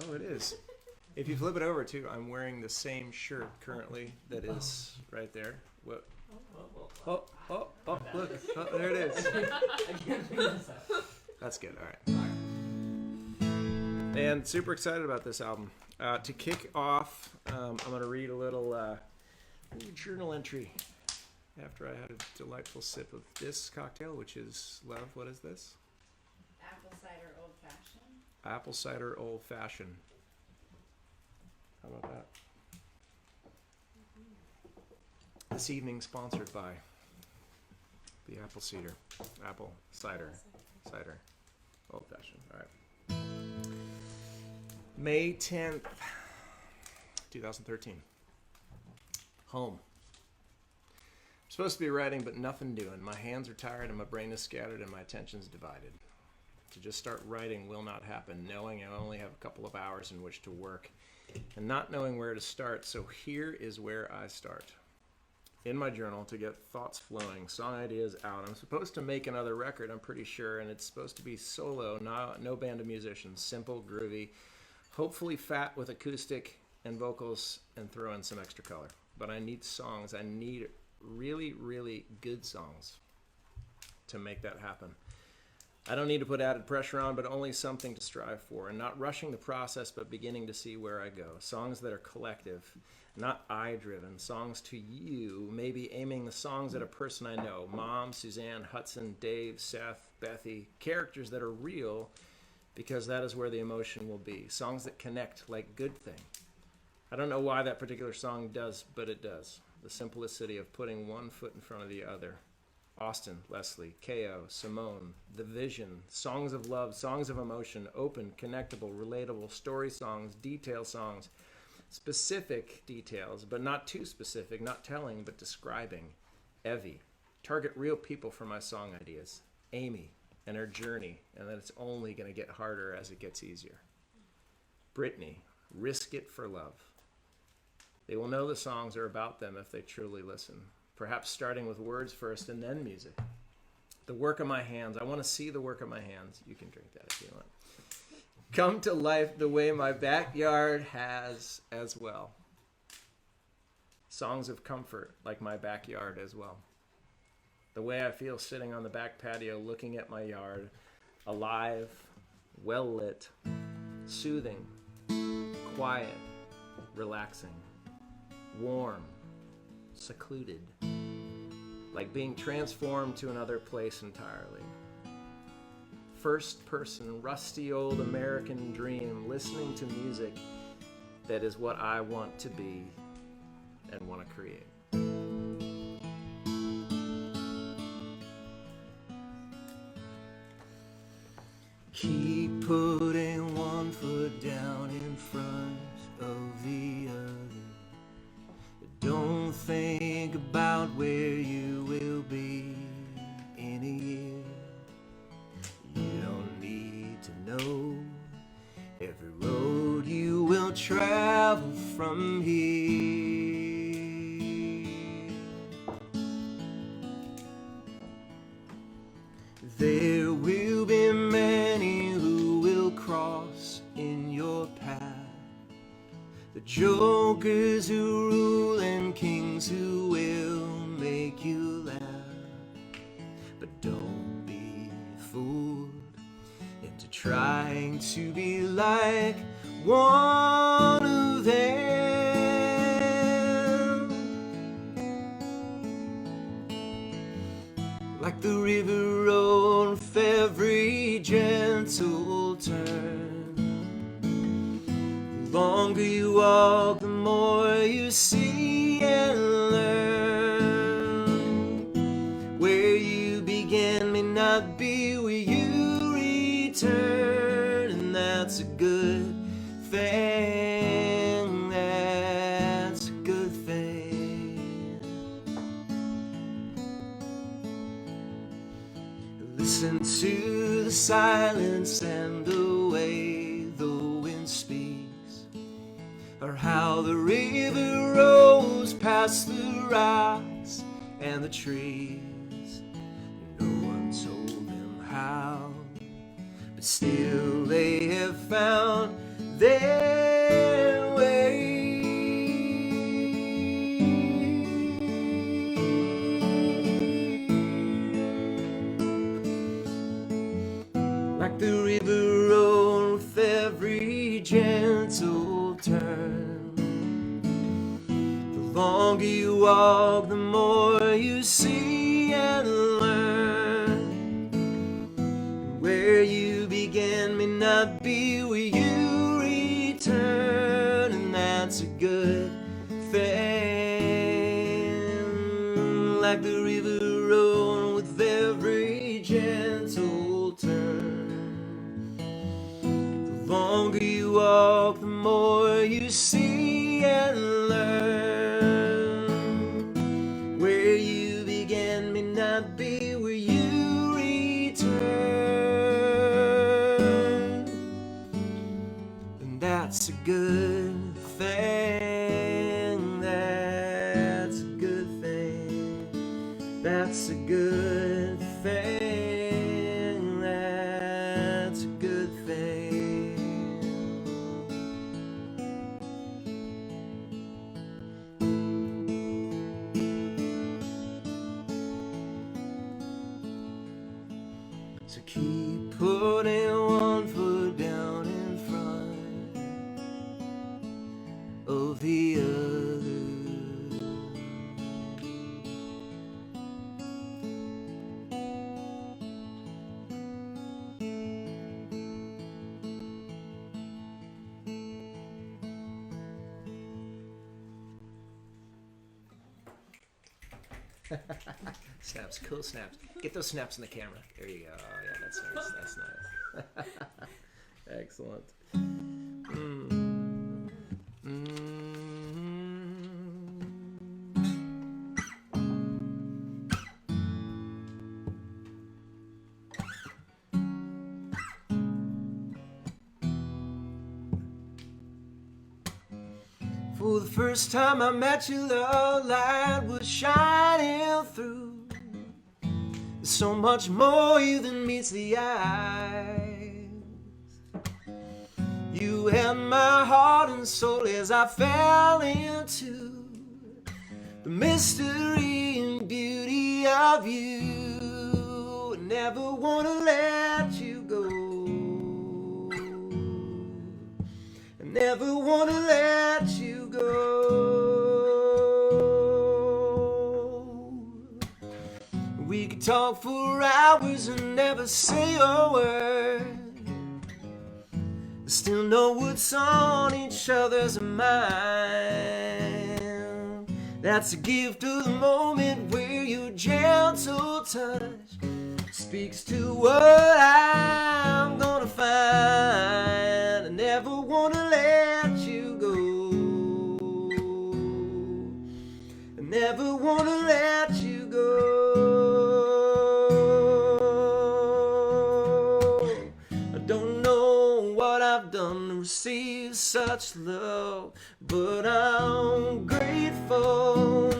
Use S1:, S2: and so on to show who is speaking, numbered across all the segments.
S1: Oh, it is. If you flip it over too, I'm wearing the same shirt currently that is right there. What? Oh, look. Oh, there it is. That's good. All right. And super excited about this album. To kick off, I'm going to read a little journal entry after I had a delightful sip of this cocktail, which is, love, what is this?
S2: Apple cider old fashioned.
S1: Apple cider old fashioned. How about that? This evening sponsored by the Apple cider old fashioned. All right. May 10th, 2013. Home. I'm supposed to be writing, but nothing doing. My hands are tired and my brain is scattered and my attention's divided. To just start writing will not happen, knowing I only have a couple of hours in which to work and not knowing where to start. So here is where I start. In my journal to get thoughts flowing, song ideas out. I'm supposed to make another record, I'm pretty sure, and it's supposed to be solo, no band of musicians, simple, groovy, hopefully fat with acoustic and vocals, and throw in some extra color. But I need songs. I need really, really good songs to make that happen. I don't need to put added pressure on, but only something to strive for, and not rushing the process, but beginning to see where I go. Songs that are collective, not I-driven. Songs to you, maybe aiming the songs at a person I know. Mom, Suzanne, Hudson, Dave, Seth, Bethy. Characters that are real, because that is where the emotion will be. Songs that connect like Good Thing. I don't know why that particular song does, but it does. The simplicity of putting one foot in front of the other. Austin, Leslie, K.O., Simone, The Vision, songs of love, songs of emotion, open, connectable, relatable, story songs, detail songs, specific details, but not too specific, not telling, but describing. Evie, target real people for my song ideas. Amy and her journey, and that it's only going to get harder as it gets easier. Brittany, risk it for love. They will know the songs are about them if they truly listen. Perhaps starting with words first and then music. The work of my hands. I want to see the work of my hands. You can drink that if you want. Come to life the way my backyard has as well. Songs of comfort like my backyard as well. The way I feel sitting on the back patio looking at my yard. Alive, well lit, soothing, quiet, relaxing, warm, secluded, like being transformed to another place entirely. First person, rusty old American dream, listening to music that is what I want to be and want to create. Keep putting one foot down in front of the other. Don't think about where you will be in a year. You don't need to know every road you will travel from here. There will be many who will cross in your path. The jokers who rule and kings who will make you laugh. But don't be fooled into trying to be like one of them. Like the river road with every gentle turn. The longer you walk, the more you see and learn. Where you begin may not be where you return, and that's a good thing. That's a good thing. Listen to the silence and the way the wind speaks, or how the river rolls past the rocks and the trees. No one told them how, but still they have found their like the river roll with every gentle turn. The longer you walk, the more you see and learn. Where you began may not be where you return, and that's a good thing. Like the river roll with every gentle turn. The longer you walk, the more you see and learn. Where you began may not be where you return, and that's a good thing. That's a good thing. That's a good thing. That's a good thing. So keep putting one foot down in front of the other. Snaps, cool snaps. Get those snaps in the camera. There you go. Oh yeah, that's nice. That's nice. Excellent. For the first time I met you, the light was shining through. There's so much more you than meets the eyes. You held my heart and soul as I fell into the mystery and beauty of you. I never want to let you go. I never want to let you go. We could talk for hours and never say a word. Still know what's on each other's mind. That's a gift of the moment where your gentle touch speaks to what I'm gonna find. I never wanna let you go. I never wanna let you go. I don't know what I've done to receive such love, but I'm grateful.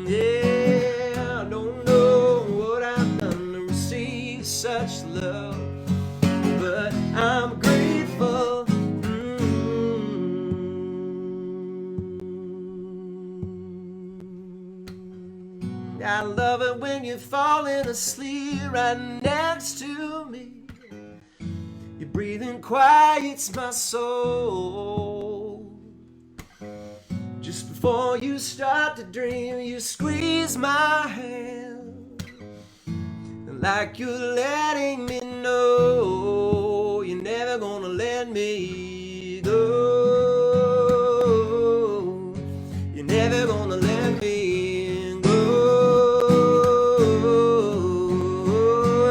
S1: Yeah, I don't know what I've done to receive such love, but I'm grateful. I love it when you're falling asleep right next to me. Your breathing quiets my soul. Just before you start to dream, you squeeze my hand, like you're letting me know you're never gonna let me go. You're never gonna let me go.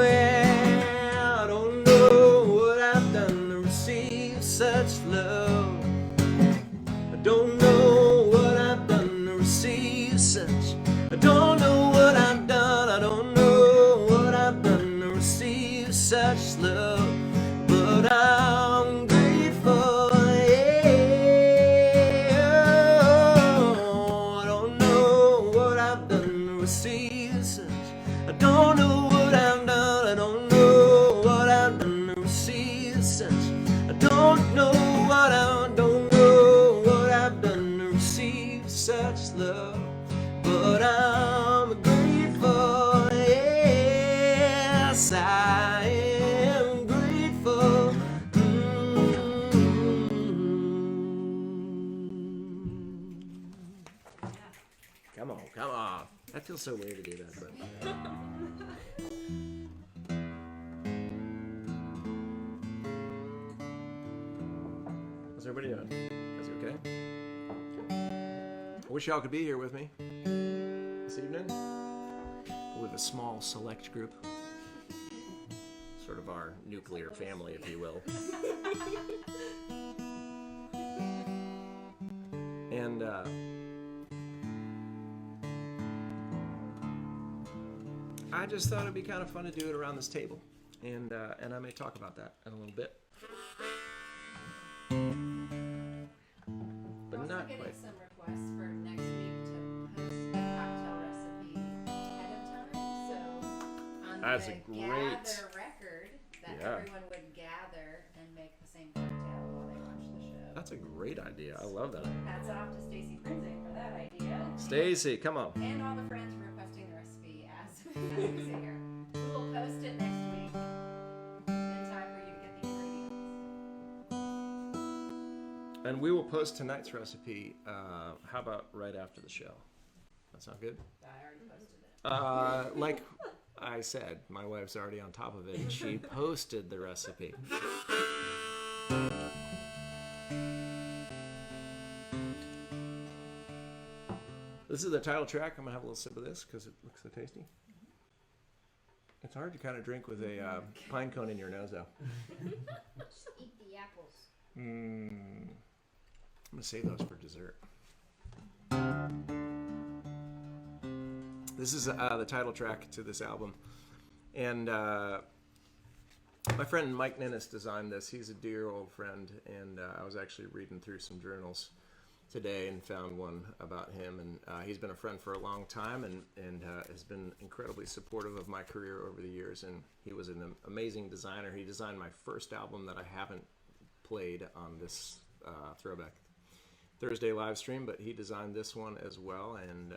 S1: Yeah, I don't know what I've done to receive such love. I don't know what I've done to receive such. I don't know what I've done. I don't know what I've done to receive such love, but I'm grateful. Yeah, I don't know what I've done to receive such. I don't know what I've done. I don't know what I've done to receive such. I don't know what I don't know what I've done to receive such love, but I'm grateful. Yes, yes, I am grateful. Come on, come on. That feels so weird to do that, but. How's everybody doing? Is it okay? I wish y'all could be here with me this evening. With a small select group. Sort of our nuclear family, if you will. And I just thought it'd be kind of fun to do it around this table, and I may talk about that in a little bit, but
S2: also
S1: not
S2: getting
S1: quite.
S2: some requests for next week to post a cocktail recipe ahead of time. So on
S1: That's
S2: the
S1: a great-
S2: gather record, that
S1: Yeah.
S2: everyone would gather and make the same cocktail while they watch the show.
S1: That's a great idea. I love that.
S2: Hats off to Stacy Prinzing for that idea.
S1: Stacy, come on.
S2: And all the friends requesting the recipe as we sit here. We will post it next week in time for you to get the ingredients.
S1: And we will post tonight's recipe. How about right after the show? That sound good?
S2: I already posted it.
S1: Like I said, my wife's already on top of it, and she posted the recipe. This is the title track. I'm gonna have a little sip of this because it looks so tasty. It's hard to kind of drink with a pine cone in your nose, though.
S2: Just eat the apples.
S1: I'm gonna save those for dessert. This is the title track to this album, and my friend Mike Ninnis designed this. He's a dear old friend, and I was actually reading through some journals today and found one about him, and he's been a friend for a long time, and has been incredibly supportive of my career over the years, and he was an amazing designer. He designed my first album that I haven't played on this Throwback Thursday live stream, but he designed this one as well, and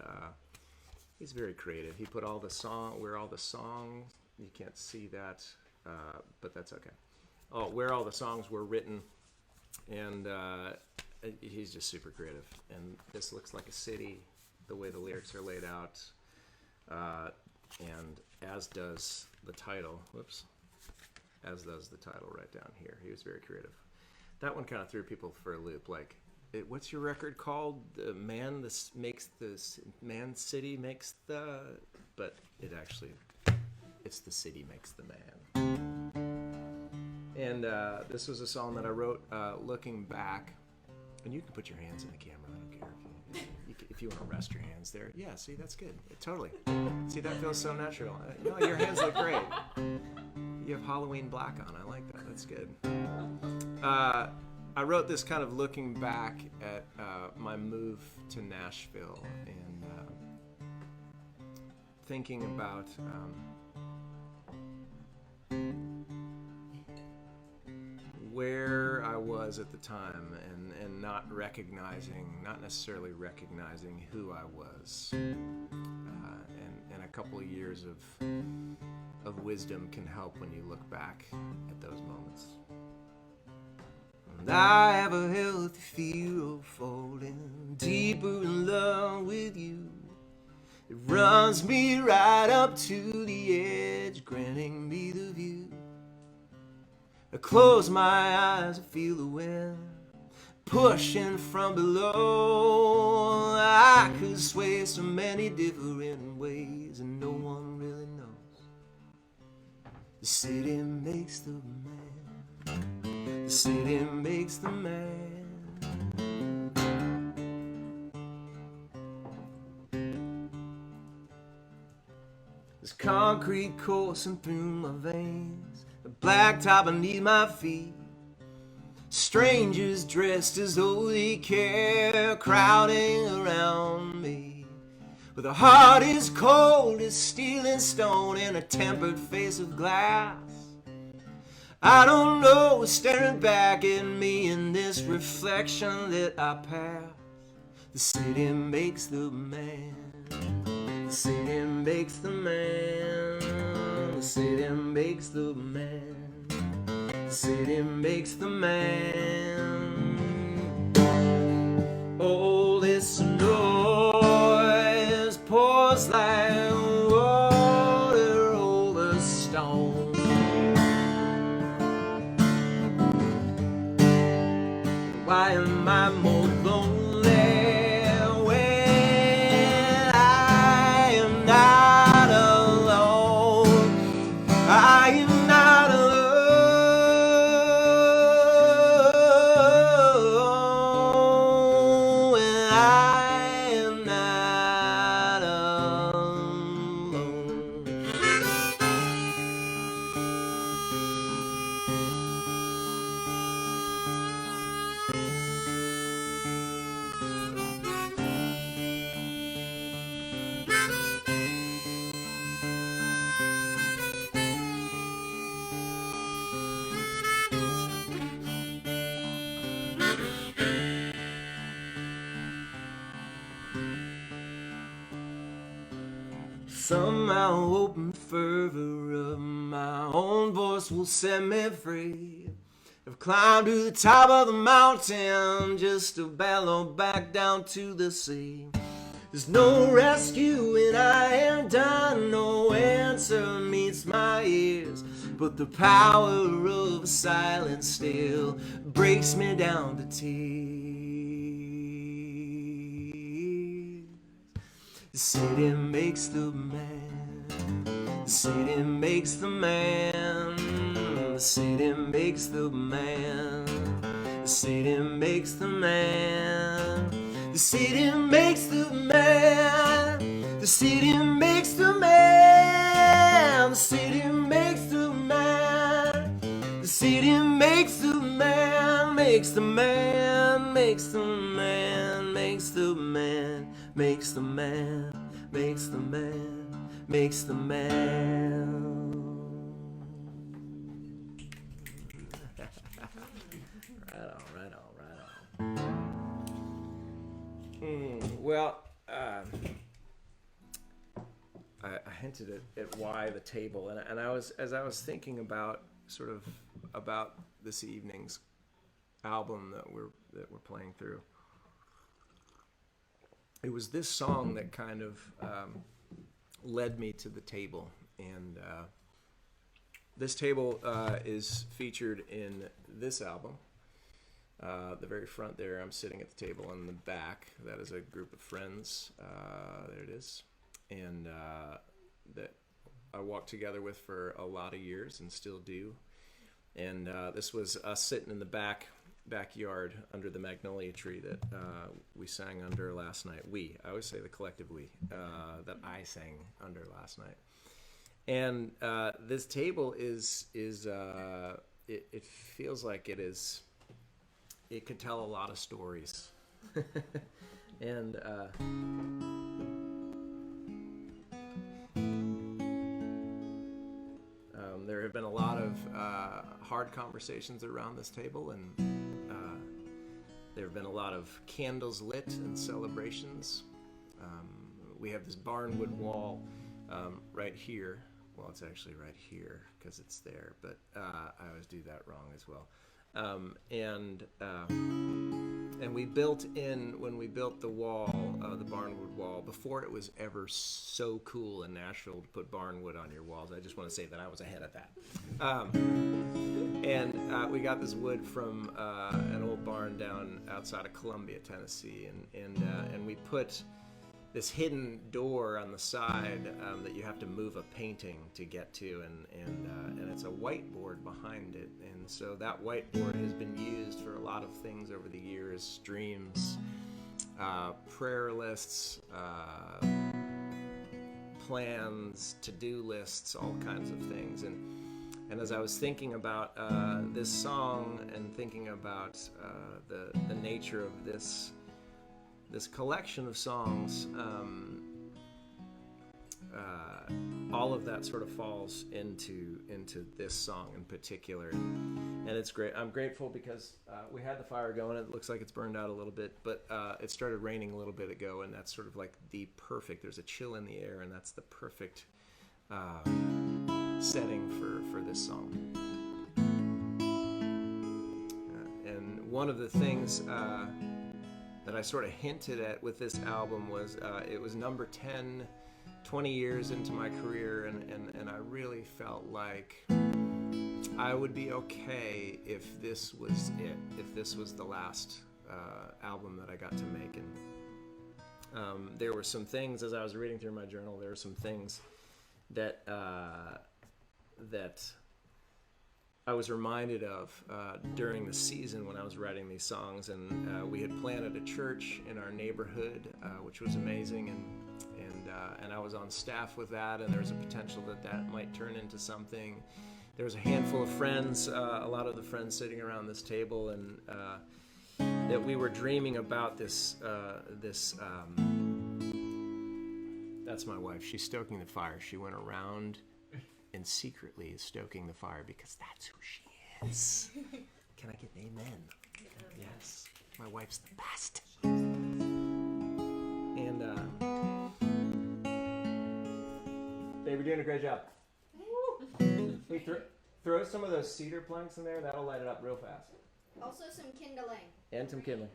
S1: he's very creative. He put all the where all the songs, you can't see that, but that's okay. Oh, where all the songs were written, and he's just super creative. And this looks like a city, the way the lyrics are laid out, and as does the title. Whoops. As does the title right down here. He was very creative. That one kind of threw people for a loop. Like, what's your record called? The man this makes this man city makes the, but it actually, it's the city makes the man. And this was a song that I wrote looking back. And you can put your hands in the camera. I don't care if you want to rest your hands there. Yeah, see, that's good. Totally. See, that feels so natural. No, your hands look great. You have Halloween black on. I like that. That's good. I wrote this kind of looking back at my move to Nashville and thinking about where I was at the time and not necessarily recognizing who I was. And a couple of years of wisdom can help when you look back at those moments. And I have a healthy fear of falling deeper in love with you. It runs me right up to the edge, granting me the view. I close my eyes, I feel the wind pushing from below. I could sway so many different ways, and no one really knows. The city makes the man. The city makes the man. There's concrete coursing through my veins, the blacktop beneath my feet. Strangers dressed as though they care, crowding around me. With a heart as cold as steel and stone and a tempered face of glass. I don't know what's staring back at me in this reflection that I pass. The city makes the man. The city makes the man. The city makes the man. The city makes the man. Oh, this noise pours like water over stone. Why am I more lonely when I am not alone? I am not alone when I am not alone. Somehow open fervor of my own voice will set me free. I've climbed to the top of the mountain just to bellow back down to the sea. There's no rescue when I am done, no answer meets my ears, but the power of silence still breaks me down to tears. The city makes the man. The city makes the man. The city makes the man. The city makes the man. The city makes the man. The city makes the man. The city makes the man. The city makes the man. Makes the man. Makes the man. Makes the man. Makes the man. Makes the man. Makes the man. Right on. Well, I hinted at why the table, and as I was thinking about about this evening's album that we're playing through, it was this song that kind of led me to the table, and this table is featured in this album. The very front there, I'm sitting at the table. In the back, that is a group of friends. There it is. And that I walked together with for a lot of years and still do. And this was us sitting in the backyard under the magnolia tree that we sang under last night. I always say the collective we, that I sang under last night. And this table is it feels like it could tell a lot of stories. And there have been a lot of hard conversations around this table, and there have been a lot of candles lit and celebrations. We have this barnwood wall right here. Well, it's actually right here because it's there, but I always do that wrong as well. And we built when we built the wall, the barnwood wall, before it was ever so cool in Nashville to put barnwood on your walls. I just want to say that I was ahead of that. And we got this wood from an old barn down outside of Columbia, Tennessee, and we put this hidden door on the side that you have to move a painting to get to, and it's a whiteboard behind it, and so that whiteboard has been used for a lot of things over the years: dreams, prayer lists, plans, to-do lists, all kinds of things. And as I was thinking about this song and thinking about the nature of this collection of songs, all of that sort of falls into this song in particular, and it's great. I'm grateful because we had the fire going. It looks like it's burned out a little bit, but it started raining a little bit ago, and that's sort of like the perfect. There's a chill in the air, and that's the perfect setting for this song. And one of the things that I sort of hinted at with this album was it was number 10 20 years into my career, and I really felt like I would be okay if this was it, if this was the last album that I got to make. And there were some things, as I was reading through my journal, there were some things that that I was reminded of during the season when I was writing these songs. And we had planted a church in our neighborhood, which was amazing, and I was on staff with that, and there was a potential that might turn into something. There was a handful of friends, a lot of the friends sitting around this table, and that we were dreaming about this. That's my wife. She's stoking the fire. She went around and secretly is stoking the fire because that's who she is. Can I get an amen? Yes. My wife's the best. And babe, you're doing a great job. Hey, throw some of those cedar planks in there. That'll light it up real fast.
S2: Also some kindling.
S1: And some kindling.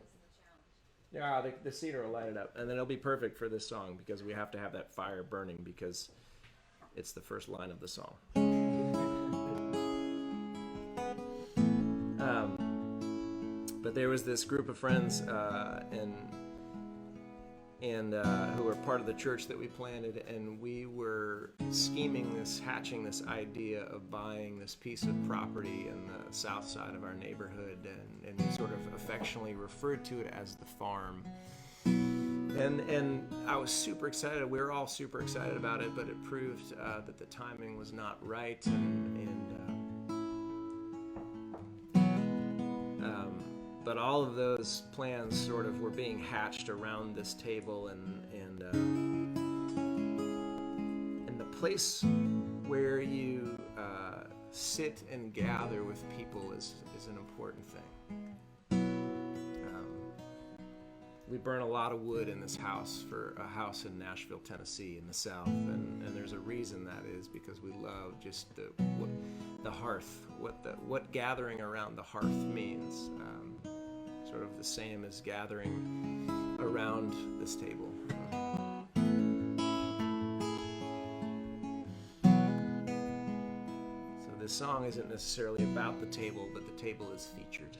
S1: Yeah, the cedar will light it up. And then it'll be perfect for this song because we have to have that fire burning because it's the first line of the song. But there was this group of friends and who were part of the church that we planted, and we were hatching this idea of buying this piece of property in the south side of our neighborhood, and we sort of affectionately referred to it as the farm. And I was super excited. We were all super excited about it, but it proved that the timing was not right, but all of those plans sort of were being hatched around this table, and the place where you sit and gather with people is an important thing. We burn a lot of wood in this house for a house in Nashville, Tennessee, in the South, and there's a reason that is because we love just the hearth, what gathering around the hearth means. Sort of the same as gathering around this table. So this song isn't necessarily about the table, but the table is featured.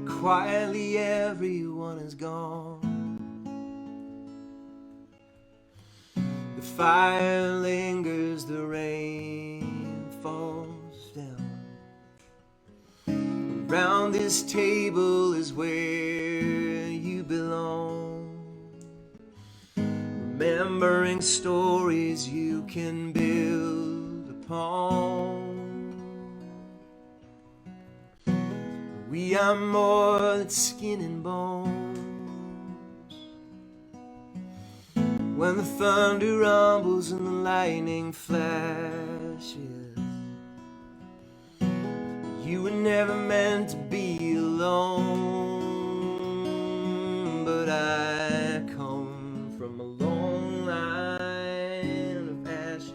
S1: Quietly everyone is gone. The fire lingers, the rain falls down. Around this table is where you belong. Remembering stories you can build upon. We are more than skin and bones. When the thunder rumbles and the lightning flashes, you were never meant to be alone. But I come from a long line of ashes.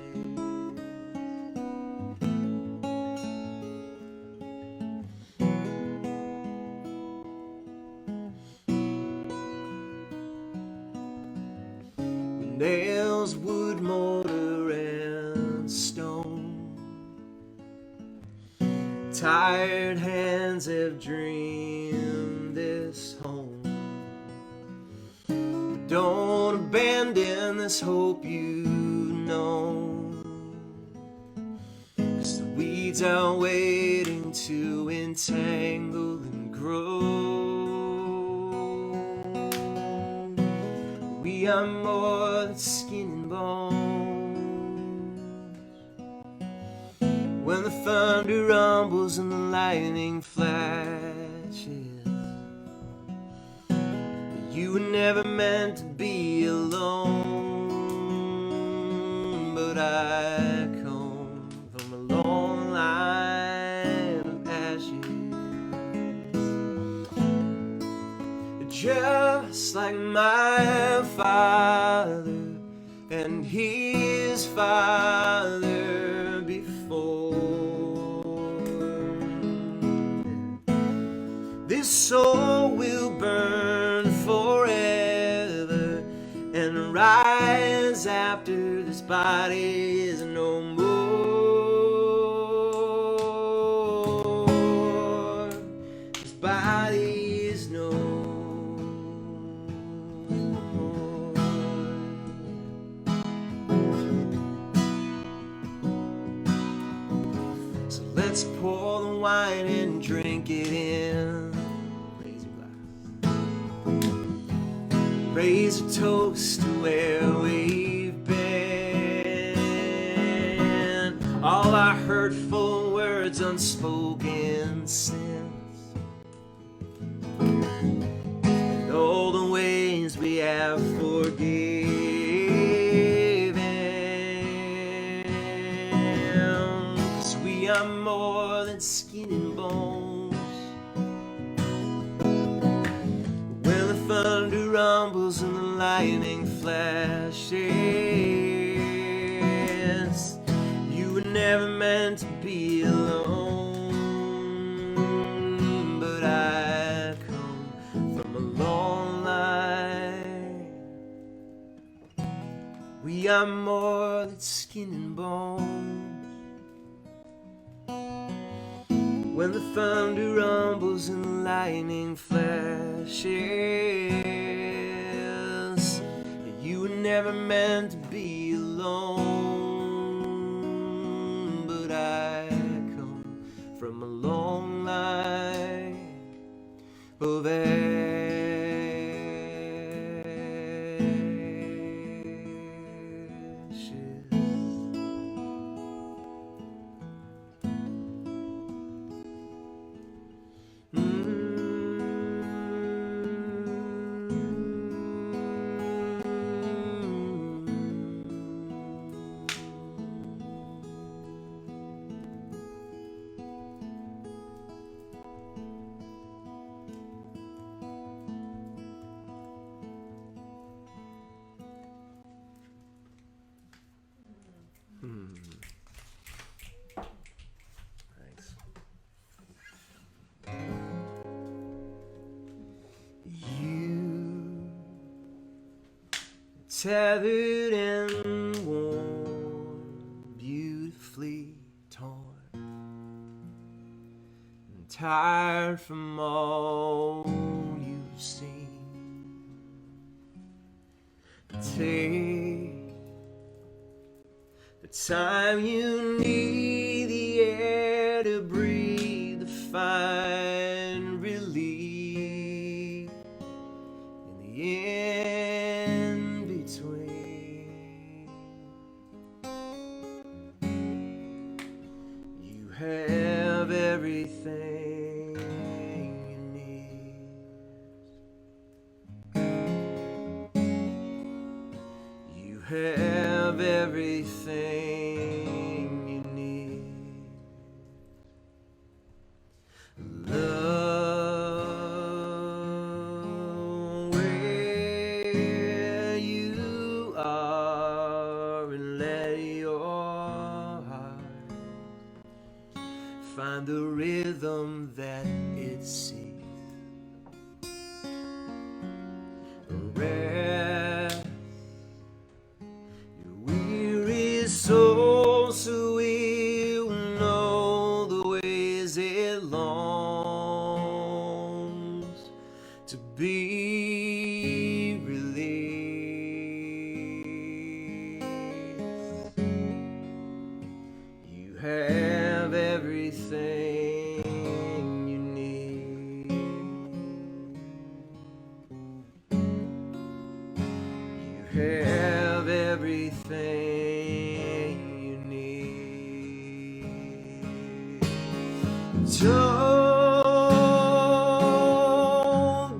S1: Nails, wood, mortar, and stone. Tired hands have dreamed this home. But don't abandon this hope you've known, 'cause the weeds are waiting to entangle and grow. We are more than skin and bones. When the thunder rumbles and the lightning flashes, you were never meant to be alone. But I come from a long line of ashes. Just like my father and his father,
S3: body is no more. His body is no more. So let's pour the wine and drink it in. Raise your glass. Raise a toast to where we've been. All our hurtful words unspoken since, and all the ways we have forgiven. 'Cause we are more than skin and bones. When the thunder rumbles and the lightning flashes, you were never meant to be alone. But I come from a long line. We are more than skin and bones. When the thunder rumbles and the lightning flashes, you were never meant to be alone. But I come from a long line of Thanks. You tethered and worn, beautifully torn, and tired from all you've seen. Take the time you need, the air to breathe, to find relief in the in-between. You have everything you need. You have everything you need. Love where you are and let your heart find the rhythm that it seeks. Rest your weary soul, so we'll know the ways it longs to be released. You have everything you need. You have everything you need. Don't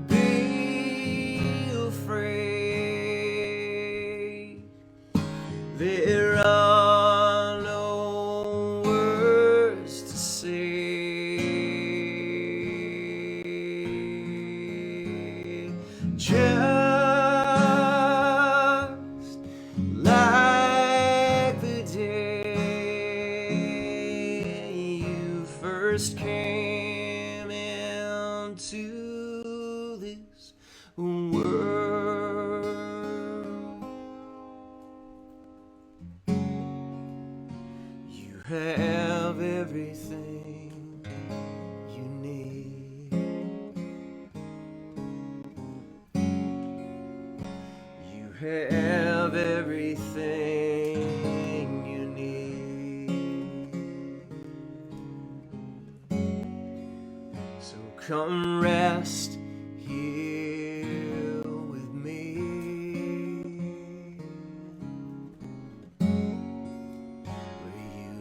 S3: be afraid. There are no words to say. Just like the day you first came into this world. have everything you need. You have everything you need. So come rest here with me.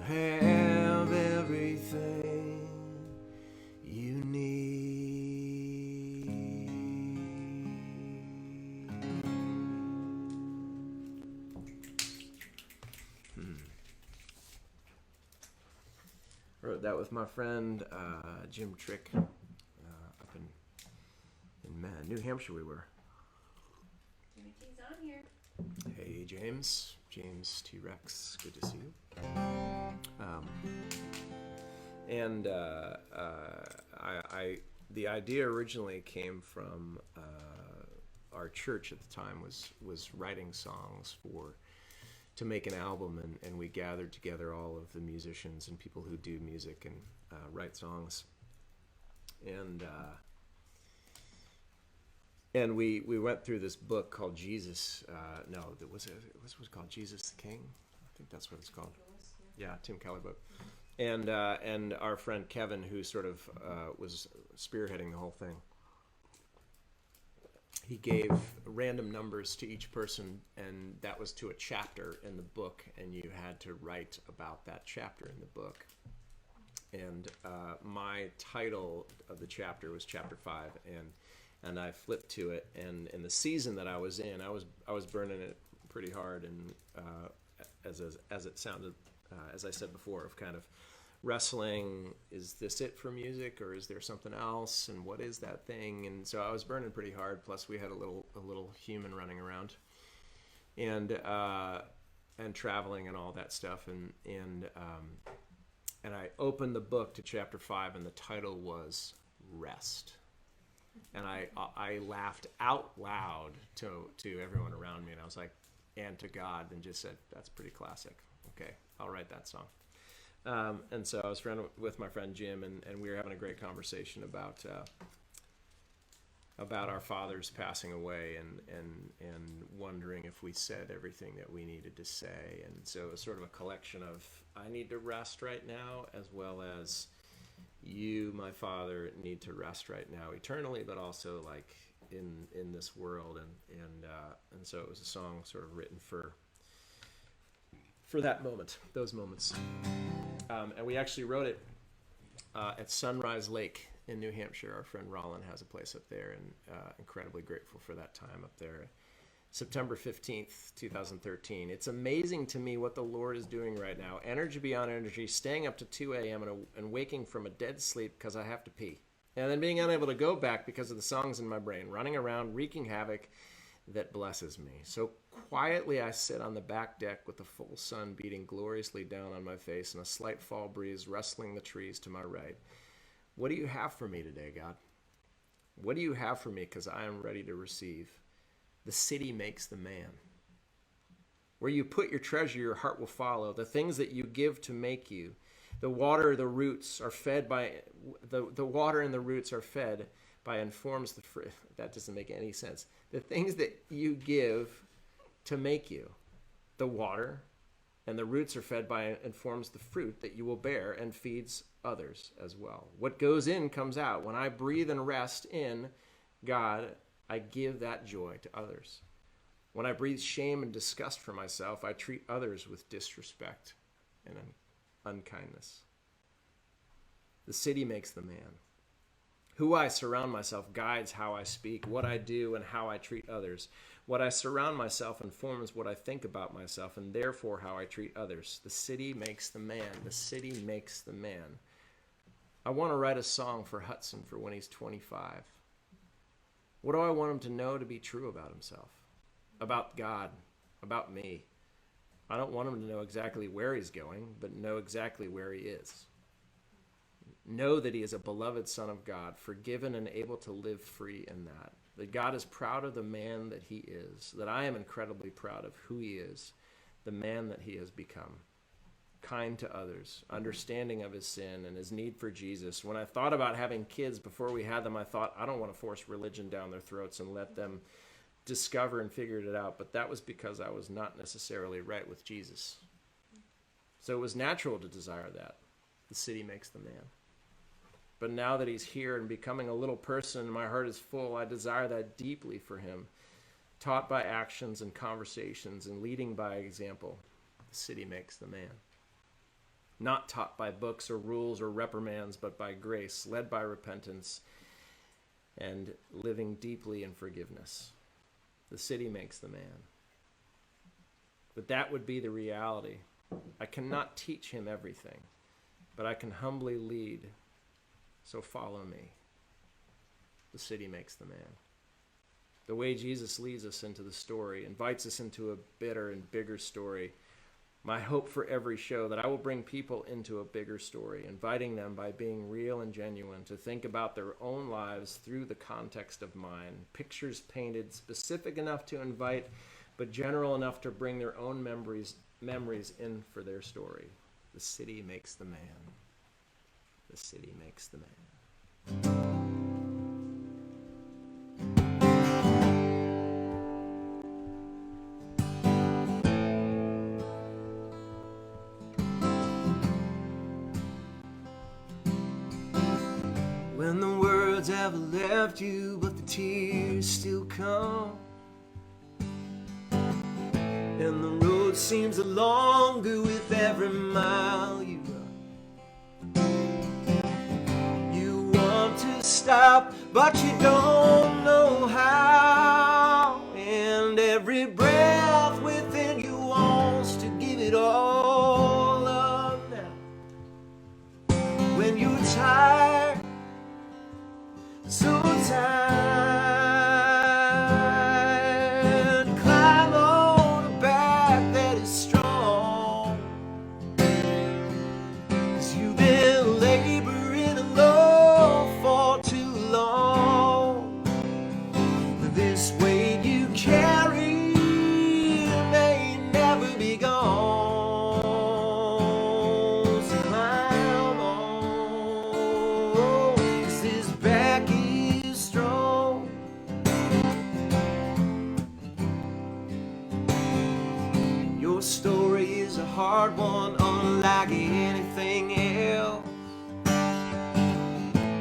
S3: Have everything you need. Wrote that with my friend Jim Trick up in New Hampshire. We were.
S2: Jimmy T's on here.
S3: Hey James T-Rex, good to see you. The idea originally came from our church at the time was writing songs to make an album, and we gathered together all of the musicians and people who do music and write songs, and we went through this book called Jesus. It was called Jesus the King. I think that's what it's called. Yeah, Tim Keller book. And our friend Kevin, who sort of was spearheading the whole thing, he gave random numbers to each person, and that was to a chapter in the book, and you had to write about that chapter in the book. And my title of the chapter was Chapter 5, and I flipped to it, and in the season that I was in, I was burning it pretty hard, and as it sounded, as I said before, of kind of wrestling, is this it for music, or is there something else, and what is that thing? And so I was burning pretty hard, plus we had a little human running around, and traveling and all that stuff, and I opened the book to Chapter 5, and the title was Rest. And I laughed out loud to everyone around me, and I was like, and to God, and just said, that's pretty classic. Okay, I'll write that song. And so I was with my friend Jim, and we were having a great conversation about our fathers passing away, and wondering if we said everything that we needed to say. And so it was sort of a collection of, I need to rest right now, as well as you, my father, need to rest right now eternally, but also like in this world. And so it was a song sort of written for that moment, those moments. And we actually wrote it at Sunrise Lake in New Hampshire. Our friend Rollin has a place up there, and incredibly grateful for that time up there. September 15th, 2013. It's amazing to me what the Lord is doing right now. Energy beyond energy, staying up to 2 a.m. and waking from a dead sleep because I have to pee. And then being unable to go back because of the songs in my brain, running around, wreaking havoc that blesses me. So quietly I sit on the back deck with the full sun beating gloriously down on my face and a slight fall breeze rustling the trees to my right. What do you have for me today, God? What do you have for me? Because I am ready to receive. The city makes the man. Where you put your treasure, your heart will follow. The things that you give to make you. The water, the roots are fed by, the water and the roots are fed by informs the fruit. That doesn't make any sense. The things that you give to make you. The water and the roots are fed by, informs the fruit that you will bear and feeds others as well. What goes in comes out. When I breathe and rest in God, I give that joy to others. When I breathe shame and disgust for myself, I treat others with disrespect and unkindness. The city makes the man. Who I surround myself guides how I speak, what I do, and how I treat others. What I surround myself informs what I think about myself, and therefore how I treat others. The city makes the man. The city makes the man. I want to write a song for Hudson for when he's 25. What do I want him to know to be true about himself, about God, about me? I don't want him to know exactly where he's going, but know exactly where he is. Know that he is a beloved son of God, forgiven and able to live free in that. That God is proud of the man that he is. That I am incredibly proud of who he is, the man that he has become. kind to others, understanding of his sin and his need for Jesus. When I thought about having kids before we had them, I thought, I don't want to force religion down their throats and let them discover and figure it out. But that was because I was not necessarily right with Jesus. So it was natural to desire that. The city makes the man. But now that he's here and becoming a little person, my heart is full. I desire that deeply for him, taught by actions and conversations and leading by example. The city makes the man. Not taught by books or rules or reprimands, but by grace, led by repentance and living deeply in forgiveness. The city makes the man. But that would be the reality. I cannot teach him everything, but I can humbly lead. So follow me. The city makes the man. The way Jesus leads us into the story, invites us into a better and bigger story. My hope for every show that I will bring people into a bigger story, inviting them by being real and genuine to think about their own lives through the context of mine. Pictures painted specific enough to invite, but general enough to bring their own memories in for their story. The city makes the man. The city makes the man.
S1: When the words have left you, but the tears still come, and the road seems longer with every mile you run. You want to stop, but you don't know how, and every breath within you wants to give it all up now. When you're tired, so tired, climb on a back that is strong, 'cause you've been laboring alone for too long. This weight you carry may never be gone, so climb on, 'cause this back is strong. Your story is a hard one, unlike anything else.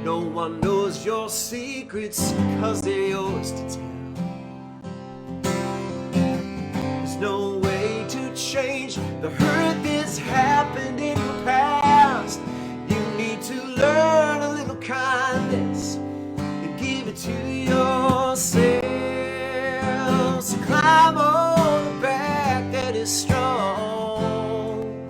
S1: No one knows your secrets, 'cause they're yours to tell. There's no way to change the hurt that's happened in your past. You need to learn a little kindness and give it to yourself. So climb on a back that is strong.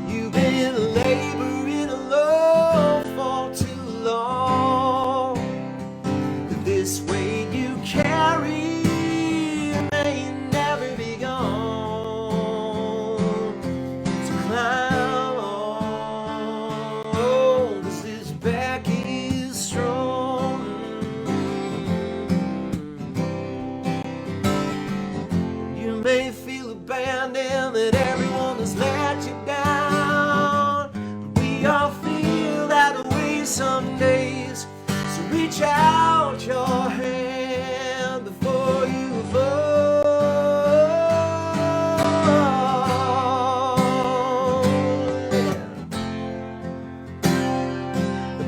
S1: You've been laboring alone for too long. This weight you carry may never be gone. So climb on, 'cause this back is strong. You may feel abandoned, that everyone has let you down, but we all feel that way some days. So reach out your hand before you fall.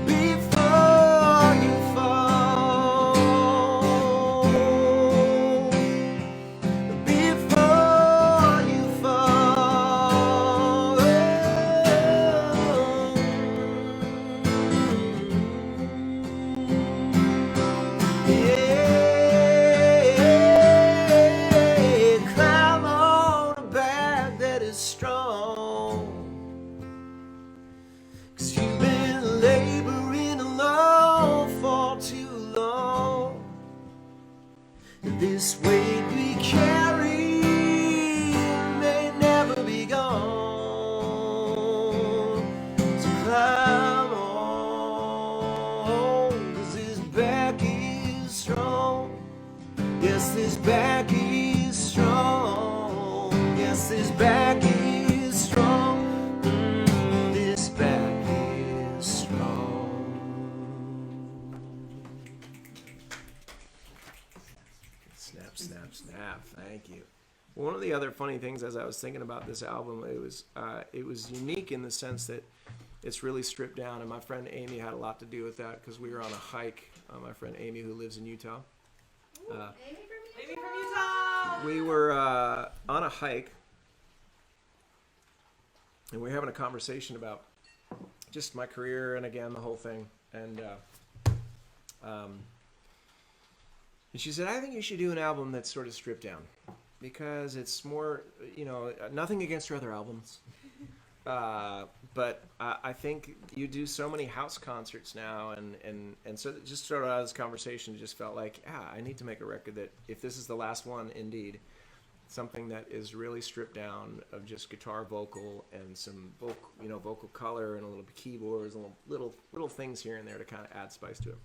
S1: Before you fall. Before you fall. Yeah, climb on a back that is strong, 'cause you've been laboring alone for too long. This weight we carry may never be gone. So climb on, 'cause this back is strong. Yes, this back is strong. Yes, this back is strong.
S3: one of the other funny things as I was thinking about this album, it was unique in the sense that it's really stripped down, and my friend Amy had a lot to do with that because we were on a hike. My friend Amy, who lives in Utah.
S2: Amy from Utah.
S3: We were on a hike, and we were having a conversation about just my career and again the whole thing. And she said, I think you should do an album that's sort of stripped down because it's more, nothing against her other albums. But I think you do so many house concerts now, and so it just started out of this conversation. It just felt like, I need to make a record that, if this is the last one, indeed, something that is really stripped down of just guitar, vocal, and some vocal color, and a little bit keyboards, and little things here and there to kind of add spice to it.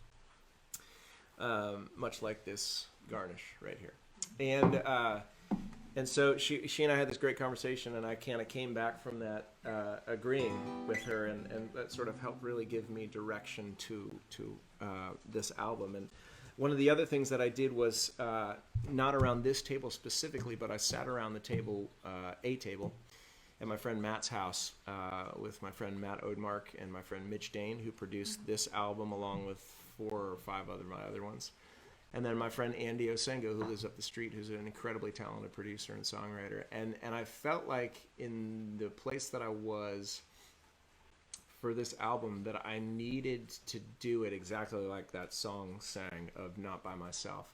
S3: Much like this garnish right here, and so she and I had this great conversation, and I kind of came back from that agreeing with her, and that sort of helped really give me direction to this album. And one of the other things that I did was not around this table specifically, but I sat around the table, a table, at my friend Matt's house with my friend Matt Odemark and my friend Mitch Dane, who produced this album along with 4 or 5 my other ones. And then my friend Andy Osengo, who lives up the street, who's an incredibly talented producer and songwriter. And I felt like in the place that I was for this album that I needed to do it exactly like that song sang of Not By Myself.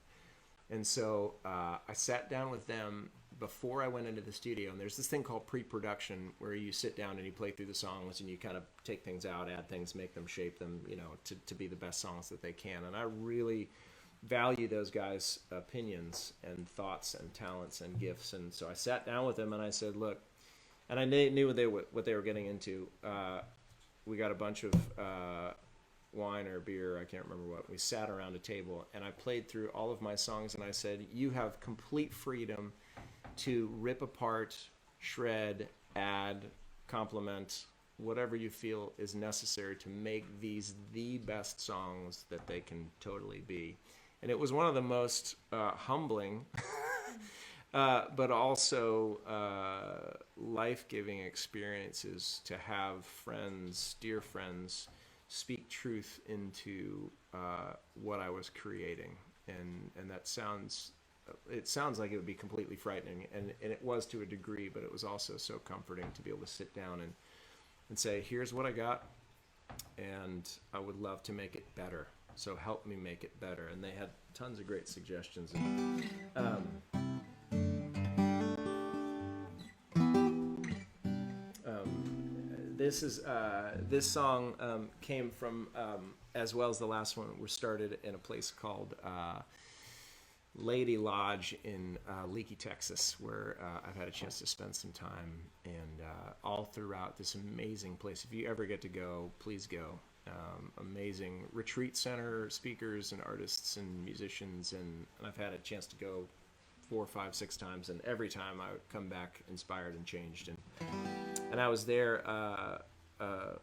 S3: And so I sat down with them before I went into the studio. And there's this thing called pre-production where you sit down and you play through the songs and you kind of take things out, add things, make them, shape them, to be the best songs that they can. And I really value those guys' opinions and thoughts and talents and gifts. And so I sat down with them and I said, look, and I knew what they were getting into. We got a bunch of wine or beer, I can't remember what. We sat around a table and I played through all of my songs and I said, you have complete freedom to rip apart, shred, add, compliment, whatever you feel is necessary to make these the best songs that they can totally be. And it was one of the most humbling, but also life-giving experiences to have friends, dear friends, speak truth into what I was creating. And that sounds like it would be completely frightening, and it was to a degree, but it was also so comforting to be able to sit down and say, here's what I got, and I would love to make it better. So help me make it better. And they had tons of great suggestions. This song came from, as well as the last one, were started in a place called Lady Lodge in Leakey, Texas, where I've had a chance to spend some time, and all throughout this amazing place. If you ever get to go, please go. Amazing retreat center, speakers and artists and musicians, and I've had a chance to go 4, 5, 6 times, and every time I would come back inspired and changed. And I was there the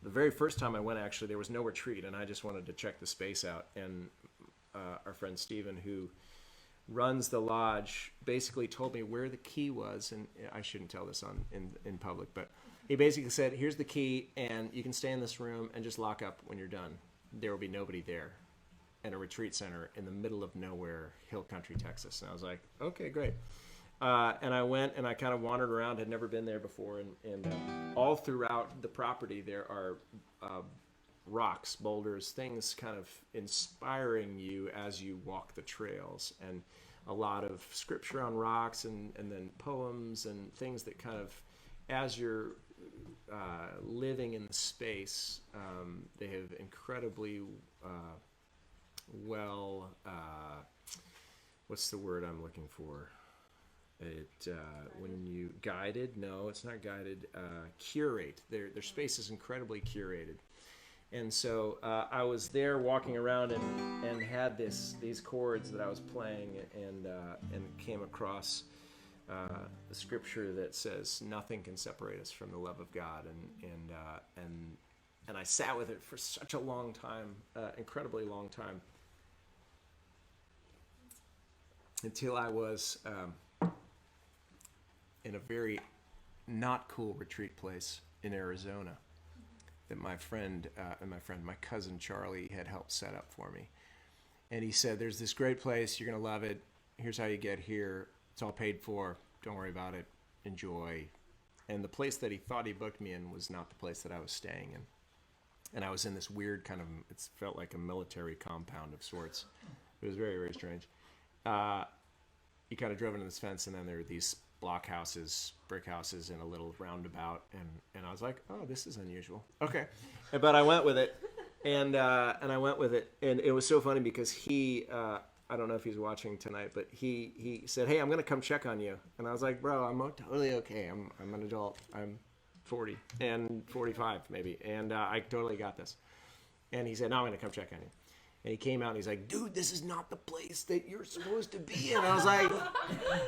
S3: very first time I went. Actually, there was no retreat, and I just wanted to check the space out. And our friend Steven, who runs the lodge, basically told me where the key was, and I shouldn't tell this in public, but he basically said, here's the key, and you can stay in this room and just lock up when you're done. There will be nobody there. And a retreat center in the middle of nowhere, Hill Country, Texas. And I was like, okay, great. And I went and I kind of wandered around, had never been there before. And all throughout the property, there are rocks, boulders, things kind of inspiring you as you walk the trails. And a lot of scripture on rocks, and then poems and things that kind of, as you're living in the space, they have incredibly well, what's the word I'm looking for? When you guided, no, it's not guided, curate. Their space is incredibly curated. And so I was there walking around and had these chords that I was playing, and came across the scripture that says nothing can separate us from the love of God, and I sat with it for such a long time, incredibly long time, until I was in a very not cool retreat place in Arizona that my cousin Charlie had helped set up for me. And he said, there's this great place, you're going to love it. Here's how you get here. It's all paid for. Don't worry about it. Enjoy. And the place that he thought he booked me in was not the place that I was staying in. And I was in this weird kind of, it felt like a military compound of sorts. It was very, very strange. You kind of drove into this fence, and then there were these block houses, brick houses in a little roundabout. And I was like, oh, this is unusual. Okay. But I went with it. And I went with it. And it was so funny because he, I don't know if he's watching tonight, but he said, hey, I'm going to come check on you. And I was like, bro, I'm totally okay. I'm an adult. I'm 40 and 45 maybe. And I totally got this. And he said, no, I'm going to come check on you. And he came out and he's like, dude, this is not the place that you're supposed to be in. I was like,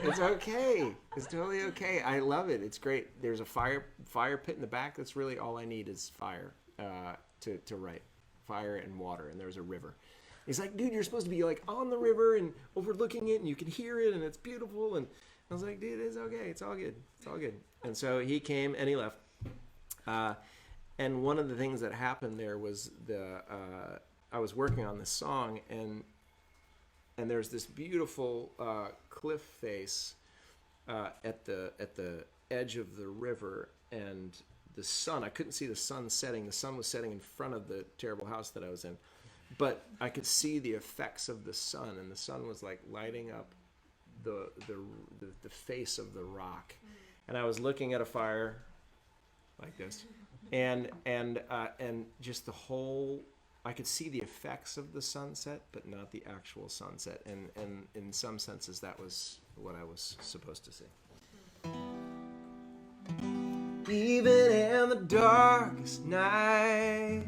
S3: it's okay. It's totally okay. I love it. It's great. There's a fire pit in the back. That's really all I need is fire to write. Fire and water. And there's a river. He's like, dude, you're supposed to be like on the river and overlooking it and you can hear it and it's beautiful. And I was like, dude, it's okay. It's all good. It's all good. And so he came and he left. And one of the things that happened there was I was working on this song and there's this beautiful cliff face at the edge of the river, and the sun, I couldn't see the sun setting. The sun was setting in front of the terrible house that I was in. But I could see the effects of the sun, and the sun was like lighting up the face of the rock. And I was looking at a fire like this, and just the whole, I could see the effects of the sunset, but not the actual sunset. And in some senses, that was what I was supposed to see. Even in the darkest night,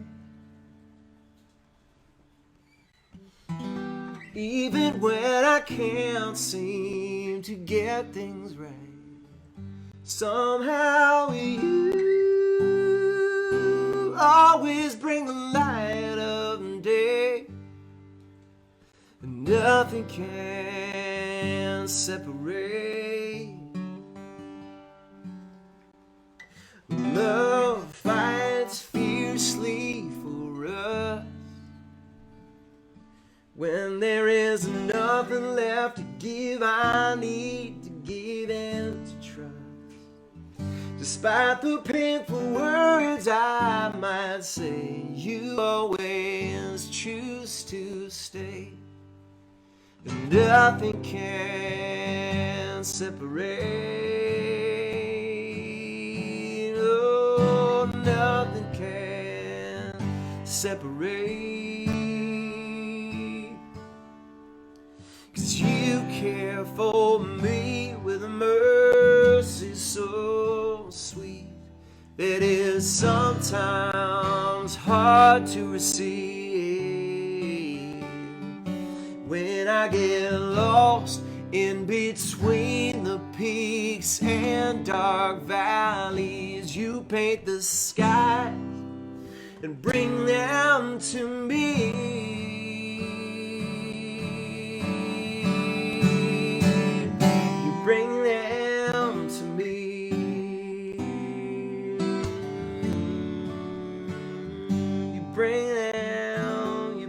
S3: even when I can't seem to get things right, somehow you always bring the light of day, and nothing can separate. Love fights fiercely for us when there is nothing left to give. I need to give and to trust. Despite the painful words I might say, you always choose to stay. And nothing can separate. Oh, nothing can separate. 'Cause you care for me with a mercy so sweet that is sometimes hard to receive. When I get lost in between the peaks and dark valleys, you paint the sky and bring them to me. You bring them to me. You bring them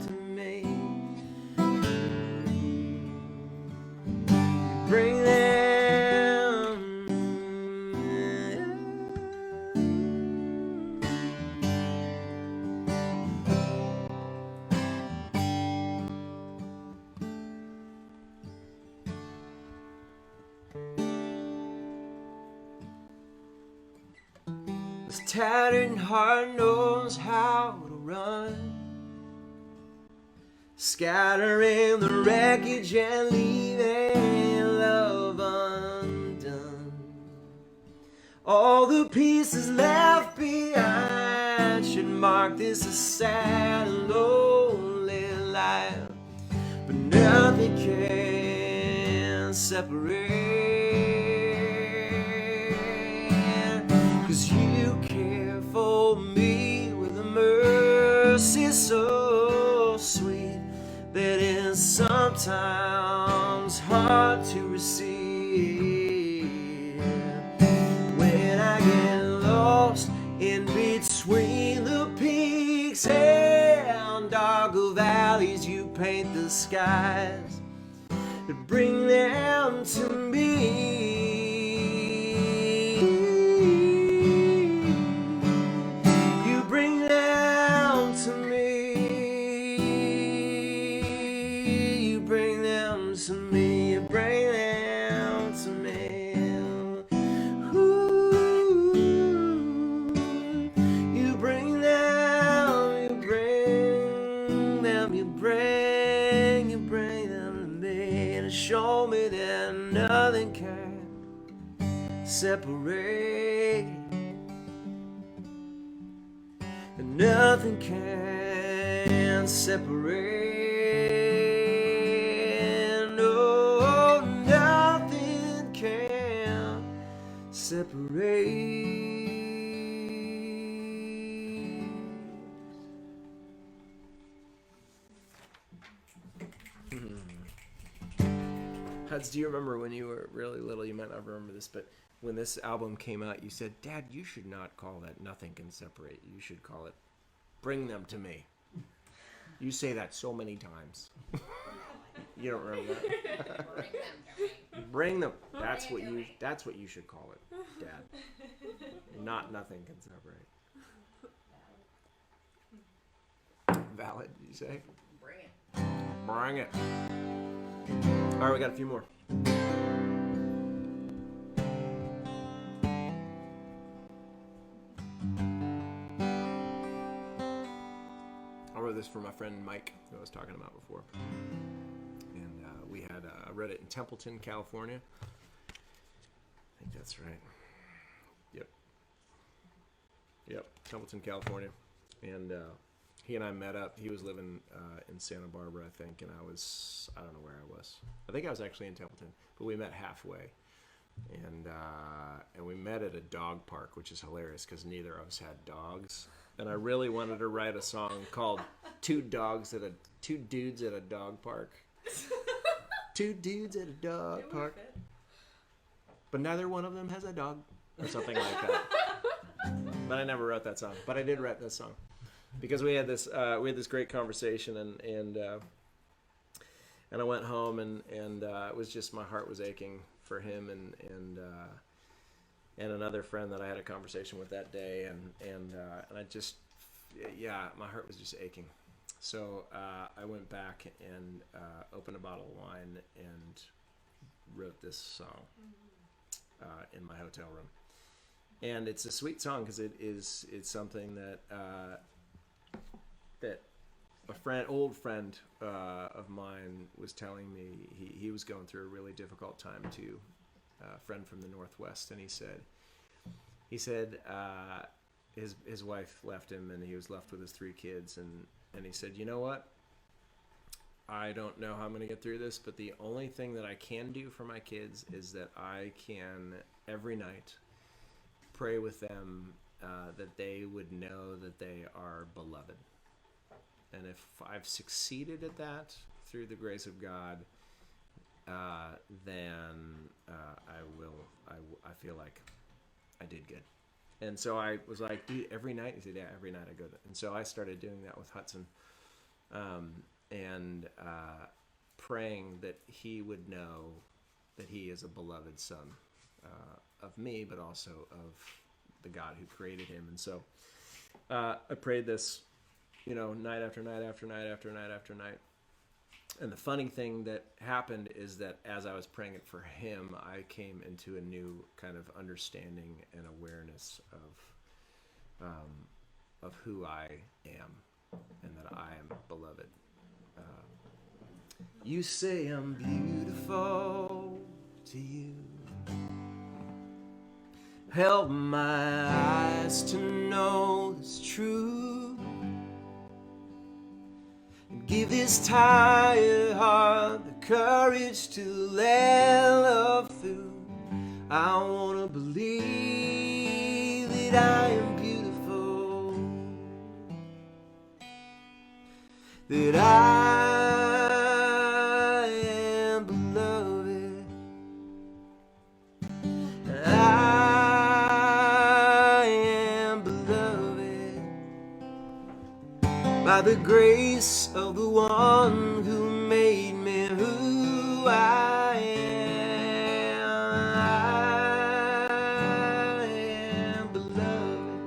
S3: to me. You bring them. This tattered heart knows how to run, scattering the wreckage and leaving love undone. All the pieces left behind should mark this a sad and lonely life, but nothing can separate. 'Cause you care for me with a mercy so sweet that is sometimes hard to receive. paint the skies, bring them to me. You bring them to me. You bring them to me. You bring them to me. Ooh. You bring them. You bring them. You bring them to me to show me that nothing can separate. And nothing can separate. No, nothing can separate. Huds, do you remember when you were really little? You might not remember this, but when this album came out, you said, "Dad, you should not call that Nothing Can Separate. You should call it Bring Them to Me." You say that so many times. You don't remember that?
S2: Bring them to me.
S3: Bring them. That's what you should call it, Dad. Not Nothing Can Separate. Valid, you say?
S2: Bring it.
S3: Bring it. All right, we got a few more. I wrote this for my friend Mike, who I was talking about before. And I read it in Templeton, California. I think that's right. Yep, Templeton, California. And he and I met up. He was living in Santa Barbara, I think, and I don't know where I was. I think I was actually in Templeton, but we met halfway. And we met at a dog park, which is hilarious because neither of us had dogs. And I really wanted to write a song called Two Dudes at a Dog Park. Two dudes at a dog park. But neither one of them has a dog. Or something like that. But I never wrote that song. But I did write this song. Because we had this great conversation and I went home and it was just, my heart was aching for him and another friend that I had a conversation with that day and I just, my heart was just aching. So I went back and opened a bottle of wine and wrote this song in my hotel room. And it's a sweet song because it's something that old friend of mine was telling me. He was going through a really difficult time too, a friend from the Northwest, and he said his wife left him and he was left with his 3 kids, and he said, you know what? I don't know how I'm going to get through this, but the only thing that I can do for my kids is that I can every night pray with them that they would know that they are beloved. And if I've succeeded at that through the grace of God, then I feel like I did good. And so I was like, dude, every night? He said, yeah, every night I go there. And so I started doing that with Hudson, and praying that he would know that he is a beloved son of me, but also of the God who created him. And so I prayed this, night after night after night after night after night. And the funny thing that happened is that as I was praying it for him, I came into a new kind of understanding and awareness of who I am and that I am beloved. You say I'm beautiful to you. Help my eyes to know it's true. Give this tired heart the courage to let love through. I want to believe that I am beautiful, that I am beloved, I am beloved. by the grace of the one who made me who I am. I am beloved.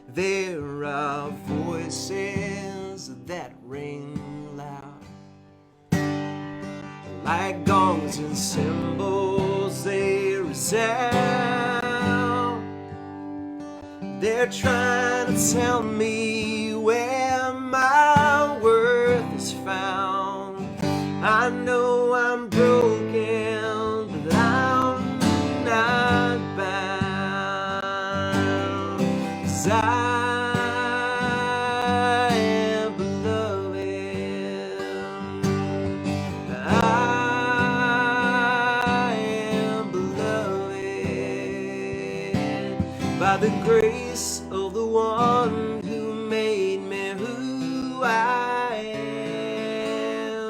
S3: There are voices that ring loud, like gongs and cymbals they resound. They're trying to tell me where my worth is found. I know I'm broken, but I'm not bound. 'Cause I am beloved. I am beloved by the grace of the one who made me who I am.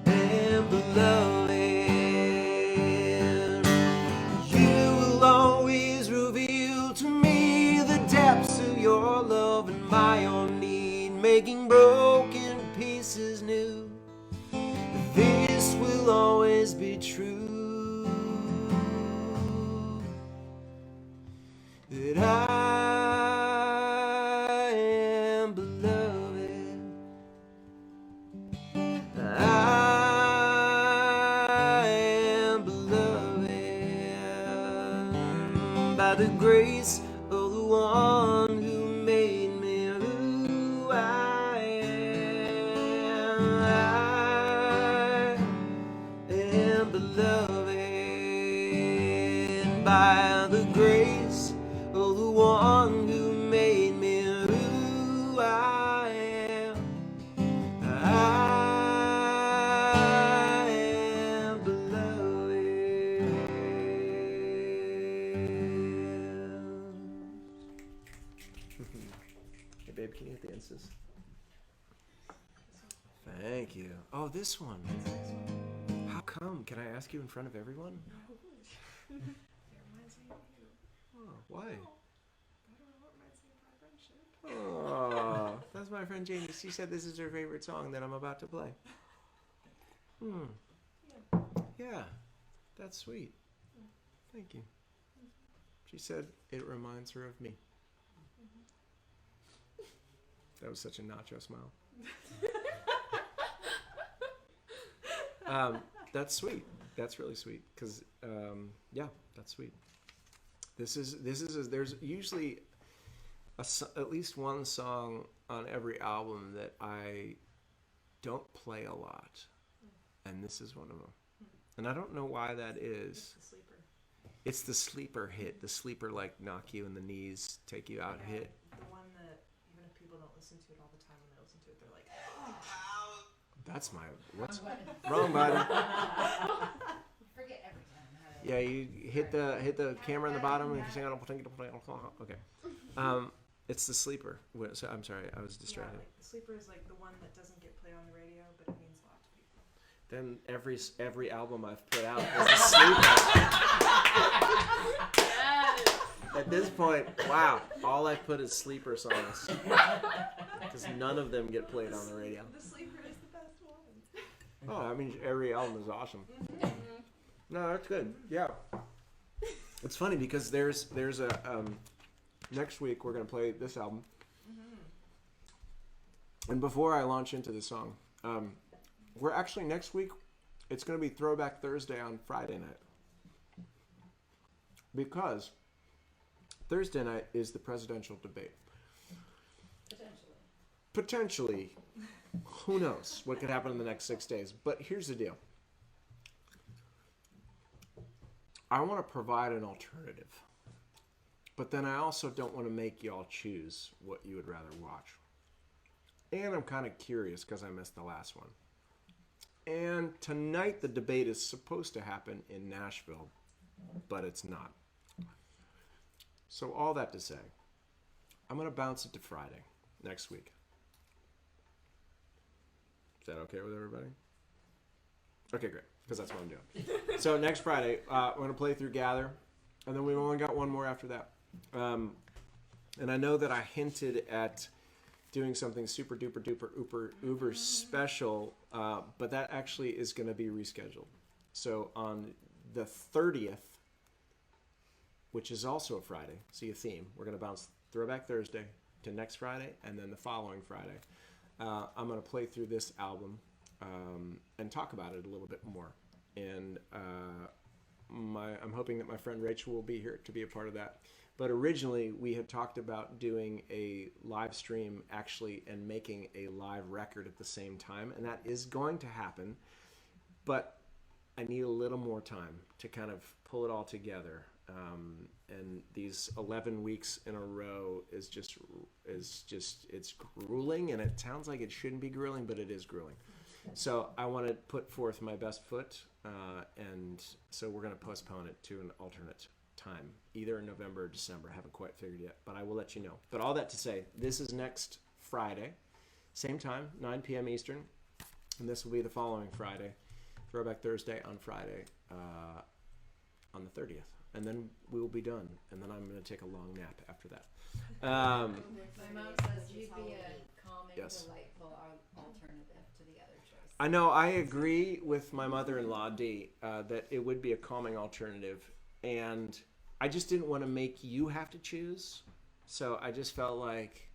S3: I am beloved. You will always reveal to me the depths of your love and my own need, making broken pieces new. This will always be true, that I am beloved. I am beloved by the grace of the one who made me who I am. I am beloved by the grace of the one who made me who I am. I am beloved. Hey babe, can you hit the Instas? Thank you. Oh, this one. How come? Can I ask you in front of everyone?
S4: It reminds me of you.
S3: Oh, why?
S4: I don't know what reminds me of our friendship.
S3: Oh, that's my friend Jamie. She said this is her favorite song that I'm about to play. Yeah, that's sweet. Thank you. She said it reminds her of me. That was such a nacho smile. That's sweet. That's really sweet. Cause yeah, that's sweet. There's usually at least one song on every album that I don't play a lot, and this is one of them. And I don't know why that is.
S4: It's the sleeper.
S3: It's the sleeper hit, the sleeper like knock you in the knees, take you out hit.
S4: The one that even if people don't listen to it all the time, when they listen to it, they're like,
S3: That's my what's wrong button.
S2: Forget every time how to.
S3: Yeah, you hit the camera in the bottom and you sing okay. It's the sleeper. So I'm sorry, I was distracted.
S4: Yeah, like the sleeper is like the one that doesn't get played on the radio, but it means a lot to people.
S3: Then every album I've put out is a sleeper. At this point, wow, all I put is sleeper songs because none of them get played on the radio.
S4: The sleeper is the best one.
S3: Oh, I mean every album is awesome. No, that's good. Yeah, it's funny because there's a next week we're gonna play this album, and before I launch into the song, we're actually next week. It's gonna be Throwback Thursday on Friday night because Thursday night is the presidential debate. Potentially. Who knows what could happen in the next 6 days? But here's the deal. I want to provide an alternative. But then I also don't want to make y'all choose what you would rather watch. And I'm kind of curious because I missed the last one. And tonight the debate is supposed to happen in Nashville, but it's not. So all that to say, I'm going to bounce it to Friday next week. Is that okay with everybody? Okay, great, because that's what I'm doing. So next Friday, we're going to play through Gather, and then we've only got one more after that. And I know that I hinted at doing something super duper duper uber special, but that actually is going to be rescheduled. So on the 30th, which is also a Friday, see a theme, we're going to bounce Throwback Thursday to next Friday, and then the following Friday, I'm going to play through this album and talk about it a little bit more. And I'm hoping that my friend Rachel will be here to be a part of that. But originally, we had talked about doing a live stream actually and making a live record at the same time. And that is going to happen. But I need a little more time to kind of pull it all together. And these 11 weeks in a row is just it's grueling. And it sounds like it shouldn't be grueling, but it is grueling. So I want to put forth my best foot. And so we're going to postpone it to an alternate time, either in November or December. I haven't quite figured yet, but I will let you know. But all that to say, this is next Friday, same time, 9 p.m. Eastern, and this will be the following Friday, Throwback Thursday on Friday, on the 30th, and then we will be done, and then I'm going to take a long nap after that.
S2: My mom says you'd be a calming,
S3: Yes.
S2: delightful alternative to the other choice.
S3: I know, I agree with my mother-in-law, Dee, that it would be a calming alternative, and I just didn't want to make you have to choose, so I just felt like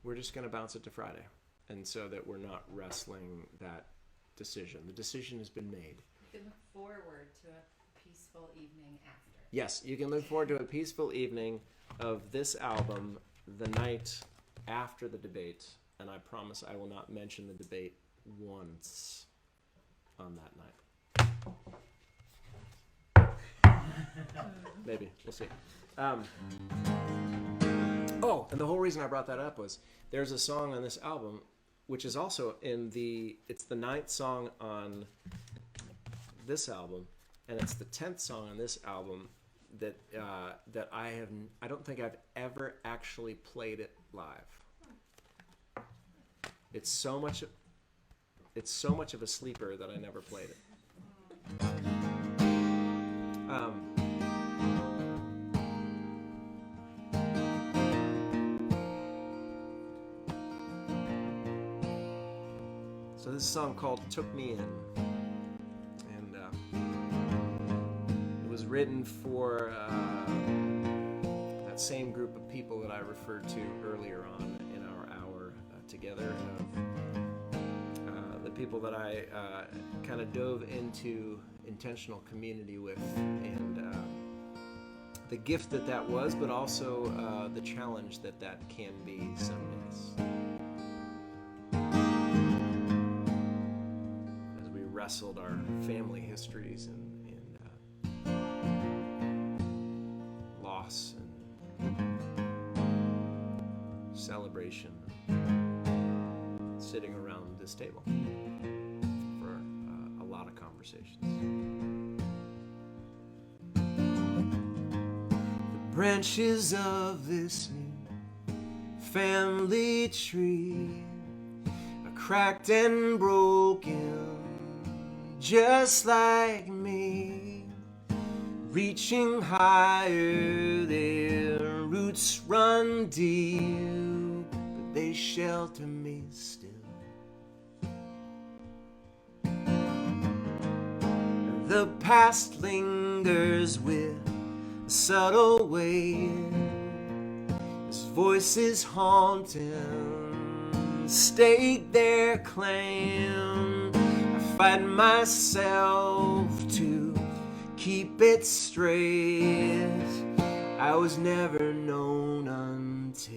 S3: we're just going to bounce it to Friday, and so that we're not wrestling that decision. The decision has been made.
S2: You can look forward to a peaceful evening after.
S3: Yes, you can look forward to a peaceful evening of this album the night after the debate, and I promise I will not mention the debate once on that night. Maybe. We'll see. Oh, and the whole reason I brought that up was there's a song on this album which is also it's the 9th song on this album, and it's the 10th song on this album that I don't think I've ever actually played it live. It's so much of a sleeper that I never played it. So this is a song called "Took Me In," and it was written for that same group of people that I referred to earlier on in our hour together. The people that I kind of dove into intentional community with, and the gift that was, but also the challenge that can be some days. As we wrestled our family histories and loss and celebration, sitting around this table for a lot of conversations. The branches of this new family tree are cracked and broken, just like me. Reaching higher, their roots run deep, but they shelter me still. The past lingers with a subtle way, as voices haunting stake their claim. I fight myself to keep it straight. I was never known until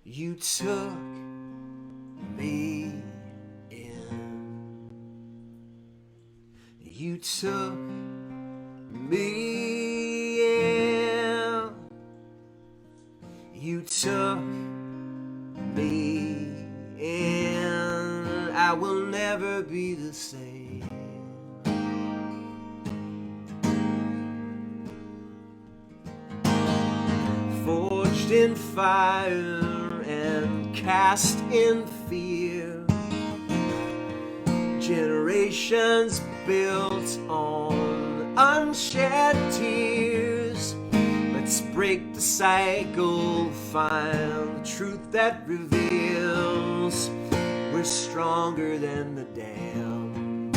S3: you took me in. You took me in. You took me in. I will never be the same. Forged in fire and cast in fear, generations built on unshed tears, but Let's break the cycle, find the truth that reveals we're stronger than the dam.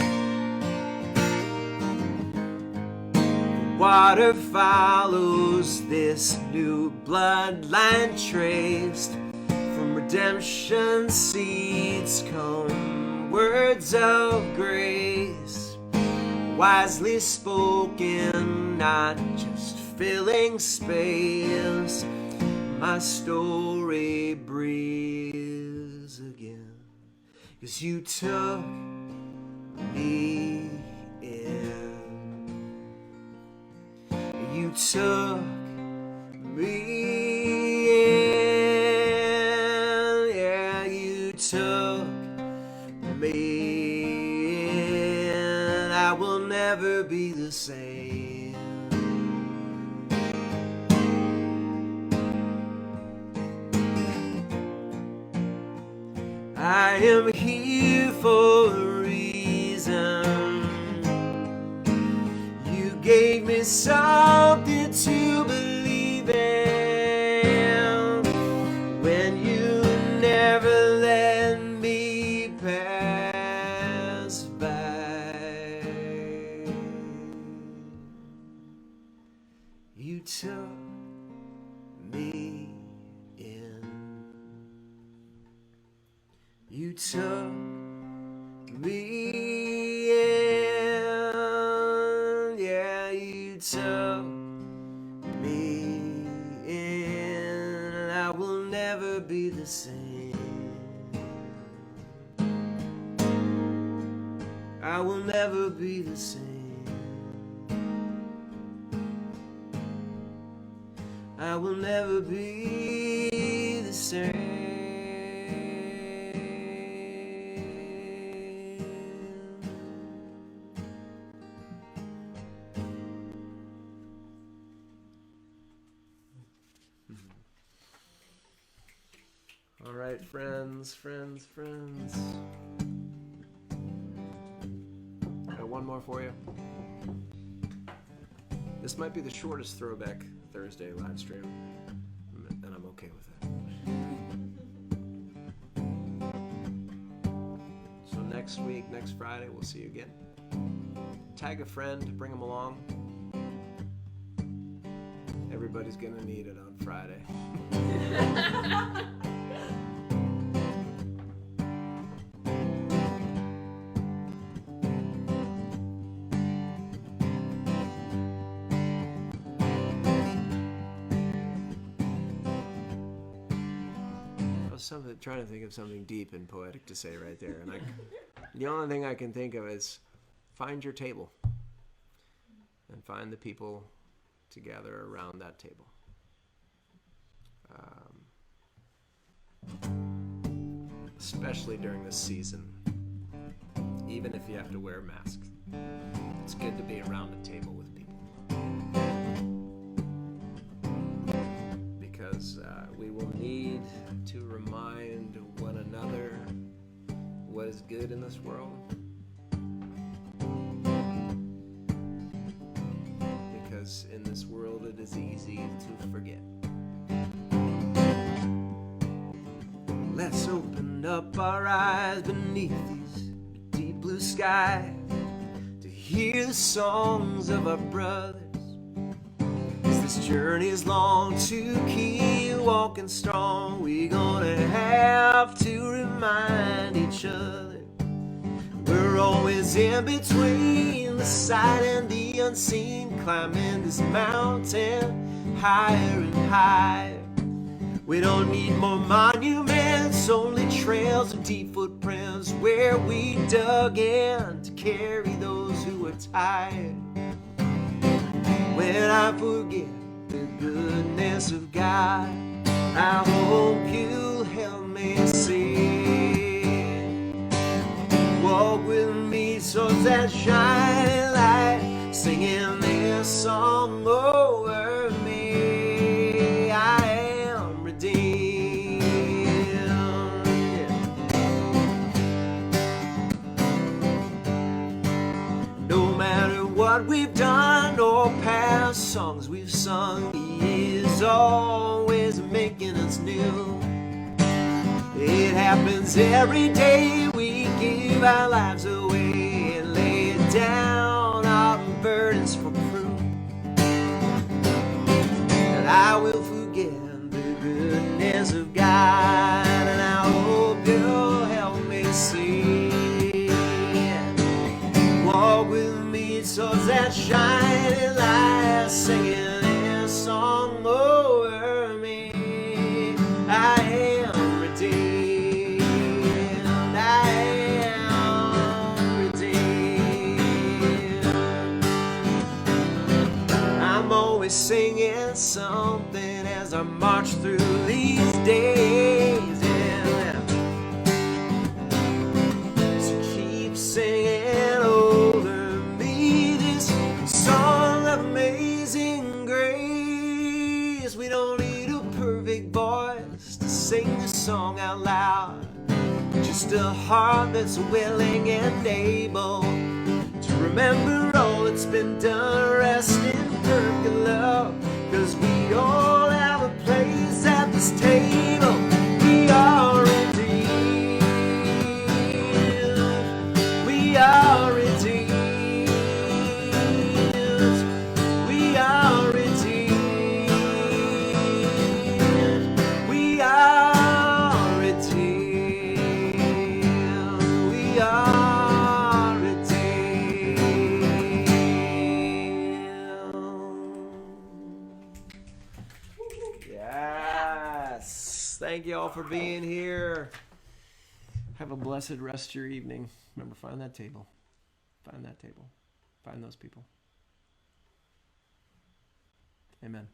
S3: Water follows this new bloodline traced. From redemption seeds come words of grace, wisely spoken, not just filling space. My story breathes again, 'cause you took me in. You took me in. Yeah, you took me in. I will never be the same. I am here for a reason. You gave me something to believe in when you never let me pass by. You took me in. You took me in. Yeah, you took me in. I will never be the same. I will never be the same. I will never be the same. All right, friends. Got one more for you. This might be the shortest Throwback Thursday live stream, and I'm okay with it. So next week, next Friday, we'll see you again. Tag a friend, bring them along. Everybody's gonna need it on Friday. Trying to think of something deep and poetic to say right there, and the only thing I can think of is find your table and find the people to gather around that table. Especially during this season, even if you have to wear masks, it's good to be around a table with people, because we will need to remind one another what is good in this world, because in this world it is easy to forget. Let's open up our eyes beneath these deep blue skies to hear the songs of our brothers. This journey is long, to keep walking strong. We're gonna have to remind each other we're always in between the sight and the unseen, climbing this mountain higher and higher. We don't need more monuments, only trails of deep footprints where we dug in to carry those who are tired. When I forget the goodness of God, I hope you'll help me see. Walk with me towards that shining light, singing this song over me. I am redeemed. No matter what we've done or passed songs we've sung. He is always making us new. It happens every day. We give our lives away and lay down our burdens for proof. And I will forget the goodness of God, and I hope you'll help me see. Walk with me towards that shining light, singing this song over me. I am redeemed. I am redeemed. I'm always singing something as I march through these days. Yeah. So keep singing over me this song of amazing grace. We don't need a perfect voice to sing this song out loud. Just a heart that's willing and able to remember all that's been done. Rest in perfect love, 'cause we all have a place at this table. We are redeemed. We are redeemed. We are redeemed. We are redeemed. We are redeemed. Yes. Thank you all for being here. Have a blessed rest of your evening. Remember, find that table. Find that table. Find those people. Amen.